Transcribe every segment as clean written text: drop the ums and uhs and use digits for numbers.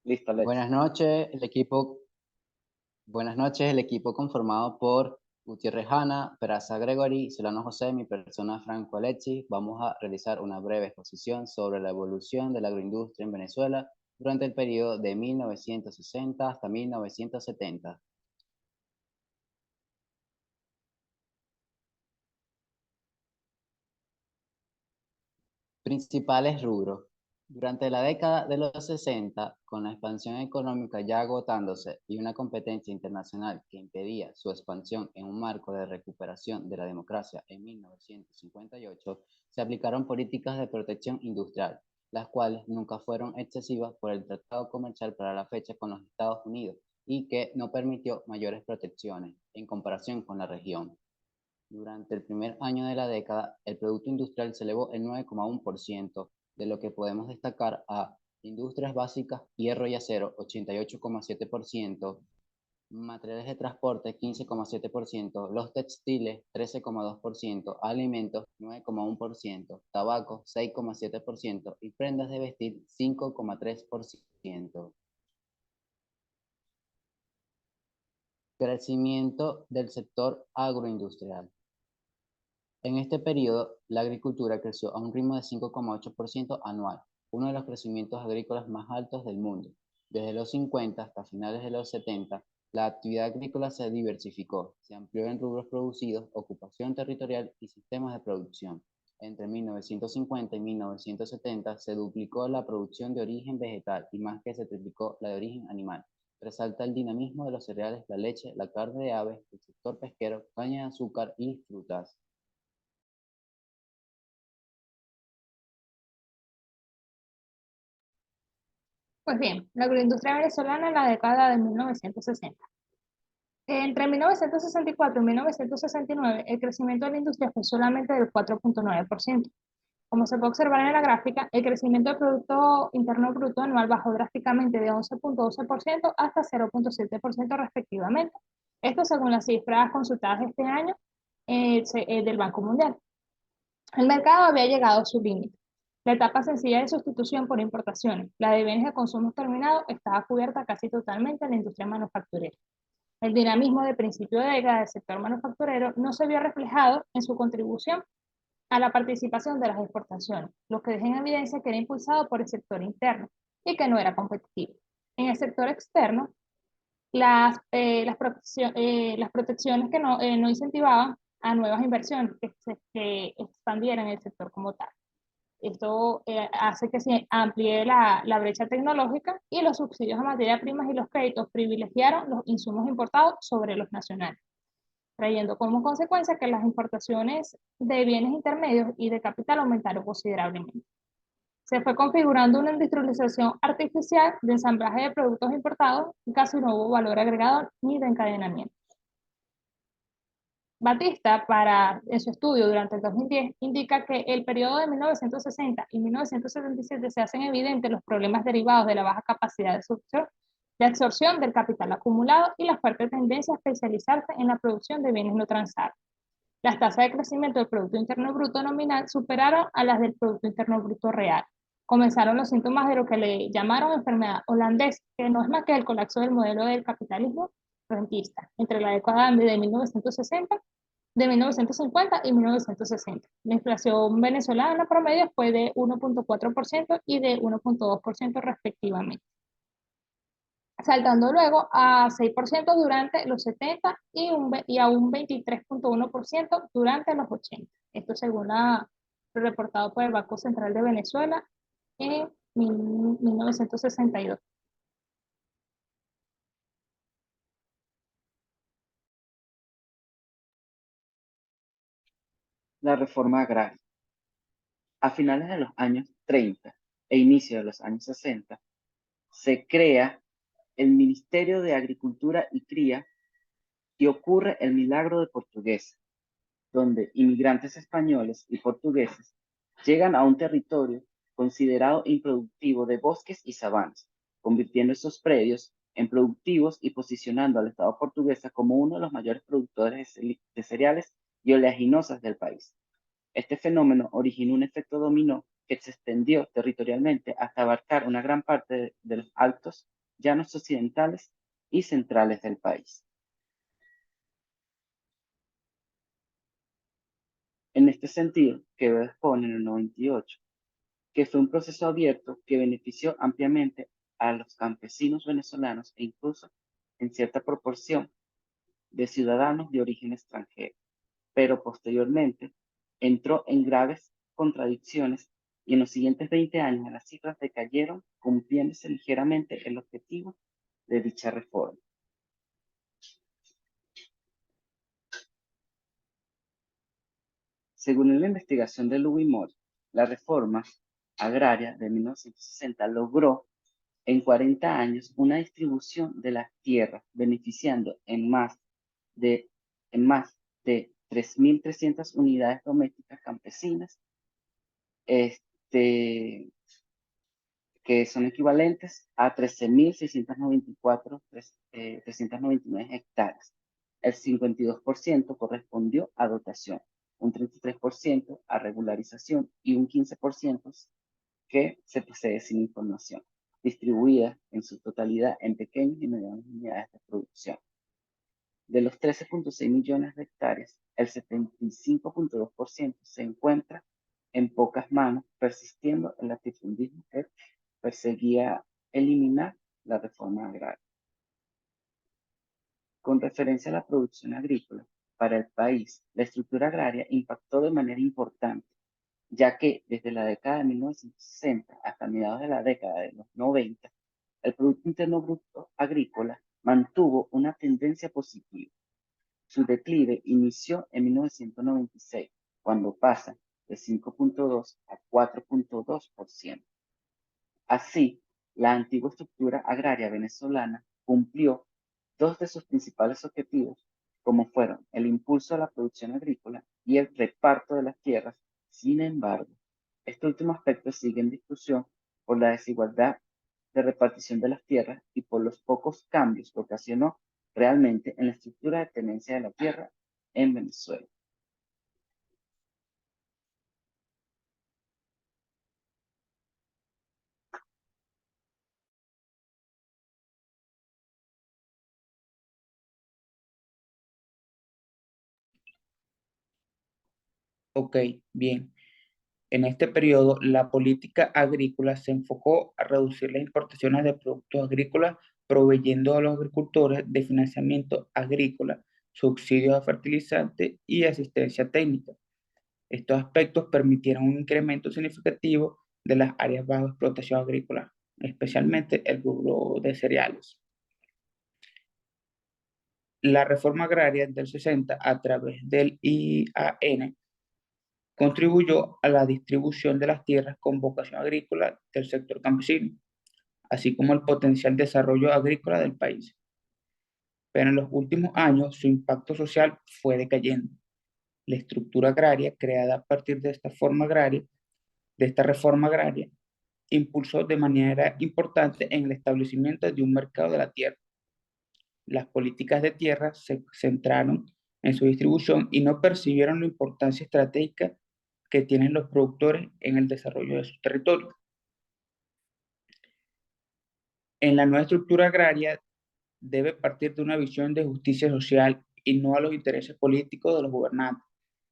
Listo, Alex. Buenas noches, el equipo conformado por Gutiérrez Hanna, Peraza Gregory, Solano José, mi persona Franco Alexis. Vamos a realizar una breve exposición sobre la evolución de la agroindustria en Venezuela durante el periodo de 1960 hasta 1970. Principales rubros. Durante la década de los 60, con la expansión económica ya agotándose y una competencia internacional que impedía su expansión en un marco de recuperación de la democracia en 1958, se aplicaron políticas de protección industrial, las cuales nunca fueron excesivas por el tratado comercial para la fecha con los Estados Unidos y que no permitió mayores protecciones en comparación con la región. Durante el primer año de la década, el Producto Industrial se elevó el 9,1%, de lo que podemos destacar a industrias básicas, hierro y acero, 88,7%, materiales de transporte, 15,7%, los textiles, 13,2%, alimentos, 9,1%, tabaco, 6,7% y prendas de vestir, 5,3%. Crecimiento del sector agroindustrial. En este periodo, la agricultura creció a un ritmo de 5,8% anual, uno de los crecimientos agrícolas más altos del mundo. Desde los 50 hasta finales de los 70, la actividad agrícola se diversificó, se amplió en rubros producidos, ocupación territorial y sistemas de producción. Entre 1950 y 1970 se duplicó la producción de origen vegetal y más que se triplicó la de origen animal. Resalta el dinamismo de los cereales, la leche, la carne de aves, el sector pesquero, caña de azúcar y frutas. Pues bien, la agroindustria venezolana en la década de 1960. Entre 1964 y 1969, el crecimiento de la industria fue solamente del 4,9%. Como se puede observar en la gráfica, el crecimiento del Producto Interno Bruto anual bajó drásticamente de 11,12% hasta 0,7% respectivamente. Esto según las cifras consultadas este año del Banco Mundial. El mercado había llegado a su límite. La etapa sencilla de sustitución por importaciones, la de bienes de consumo terminado, estaba cubierta casi totalmente en la industria manufacturera. El dinamismo de principio de década del sector manufacturero no se vio reflejado en su contribución a la participación de las exportaciones, lo que deja en evidencia que era impulsado por el sector interno y que no era competitivo. En el sector externo, las protecciones que no incentivaban a nuevas inversiones que expandieran el sector como tal. Esto hace que se amplíe la brecha tecnológica y los subsidios a materia primas y los créditos privilegiaron los insumos importados sobre los nacionales, trayendo como consecuencia que las importaciones de bienes intermedios y de capital aumentaron considerablemente. Se fue configurando una industrialización artificial de ensamblaje de productos importados y casi no hubo valor agregado ni de encadenamiento. Batista, en su estudio durante el 2010, indica que el periodo de 1960 y 1977 se hacen evidentes los problemas derivados de la baja capacidad de absorción del capital acumulado y la fuerte tendencia a especializarse en la producción de bienes no transables. Las tasas de crecimiento del Producto Interno Bruto nominal superaron a las del Producto Interno Bruto real. Comenzaron los síntomas de lo que le llamaron enfermedad holandesa, que no es más que el colapso del modelo del capitalismo rentista entre la década de 1960, de 1950 y 1960. La inflación venezolana promedio fue de 1,4% y de 1,2% respectivamente, saltando luego a 6% durante los 70 y a un 23,1% durante los 80. Esto según lo reportado por el Banco Central de Venezuela en 1962. La reforma agraria. A finales de los años 30 e inicio de los años 60, se crea el Ministerio de Agricultura y Cría y ocurre el milagro de Portuguesa, donde inmigrantes españoles y portugueses llegan a un territorio considerado improductivo de bosques y sabanas, convirtiendo estos predios en productivos y posicionando al Estado portuguesa como uno de los mayores productores de cereales y oleaginosas del país. Este fenómeno originó un efecto dominó que se extendió territorialmente hasta abarcar una gran parte de los altos llanos occidentales y centrales del país. En este sentido, Quevedo expone en el 98 que fue un proceso abierto que benefició ampliamente a los campesinos venezolanos e incluso en cierta proporción de ciudadanos de origen extranjero, pero posteriormente entró en graves contradicciones y en los siguientes 20 años las cifras decayeron, cumpliéndose ligeramente el objetivo de dicha reforma. Según la investigación de Louis Moore, la reforma agraria de 1960 logró en 40 años una distribución de las tierras, beneficiando en más de 3.300 unidades domésticas campesinas, que son equivalentes a 13.694 hectáreas. El 52% correspondió a dotación, un 33% a regularización y un 15% que se procede sin información, distribuida en su totalidad en pequeñas y medianas unidades de producción. De los 13.6 millones de hectáreas, el 75.2% se encuentra en pocas manos, persistiendo el latifundismo que perseguía eliminar la reforma agraria. Con referencia a la producción agrícola, para el país, la estructura agraria impactó de manera importante, ya que desde la década de 1960 hasta mediados de la década de los 90, el Producto Interno Bruto agrícola mantuvo una tendencia positiva. Su declive inició en 1996, cuando pasa de 5.2 a 4.2%. Así, la antigua estructura agraria venezolana cumplió dos de sus principales objetivos, como fueron el impulso a la producción agrícola y el reparto de las tierras. Sin embargo, este último aspecto sigue en discusión por la desigualdad de repartición de las tierras y por los pocos cambios que ocasionó realmente en la estructura de tenencia de la tierra en Venezuela. Ok, bien. En este periodo, la política agrícola se enfocó a reducir las importaciones de productos agrícolas, proveyendo a los agricultores de financiamiento agrícola, subsidios a fertilizantes y asistencia técnica. Estos aspectos permitieron un incremento significativo de las áreas bajo explotación agrícola, especialmente el rubro de cereales. La reforma agraria del 60 a través del IAN contribuyó a la distribución de las tierras con vocación agrícola del sector campesino, así como el potencial desarrollo agrícola del país. Pero en los últimos años su impacto social fue decayendo. La estructura agraria creada a partir de esta reforma agraria, impulsó de manera importante en el establecimiento de un mercado de la tierra. Las políticas de tierra se centraron en su distribución y no percibieron la importancia estratégica que tienen los productores en el desarrollo de sus territorios. En la nueva estructura agraria debe partir de una visión de justicia social y no a los intereses políticos de los gobernantes,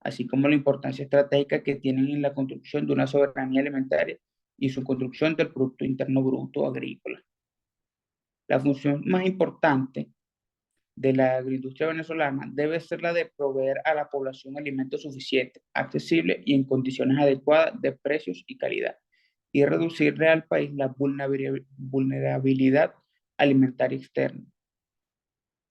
así como la importancia estratégica que tienen en la construcción de una soberanía alimentaria y su construcción del Producto Interno Bruto agrícola. La función más importante de la agroindustria venezolana debe ser la de proveer a la población alimentos suficientes, accesibles y en condiciones adecuadas de precios y calidad, y reducirle al país la vulnerabilidad alimentaria externa.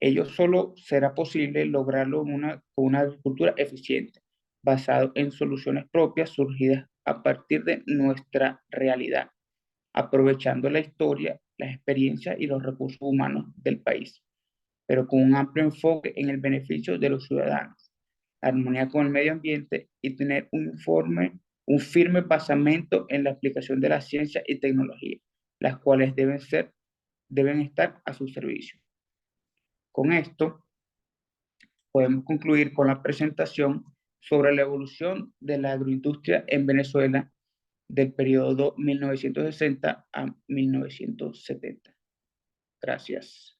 Ello solo será posible lograrlo con una agricultura eficiente, basada en soluciones propias surgidas a partir de nuestra realidad, aprovechando la historia, las experiencias y los recursos humanos del país, pero con un amplio enfoque en el beneficio de los ciudadanos, armonía con el medio ambiente y tener un firme basamento en la aplicación de la ciencia y tecnología, las cuales deben estar a su servicio. Con esto, podemos concluir con la presentación sobre la evolución de la agroindustria en Venezuela del periodo 1960 a 1970. Gracias.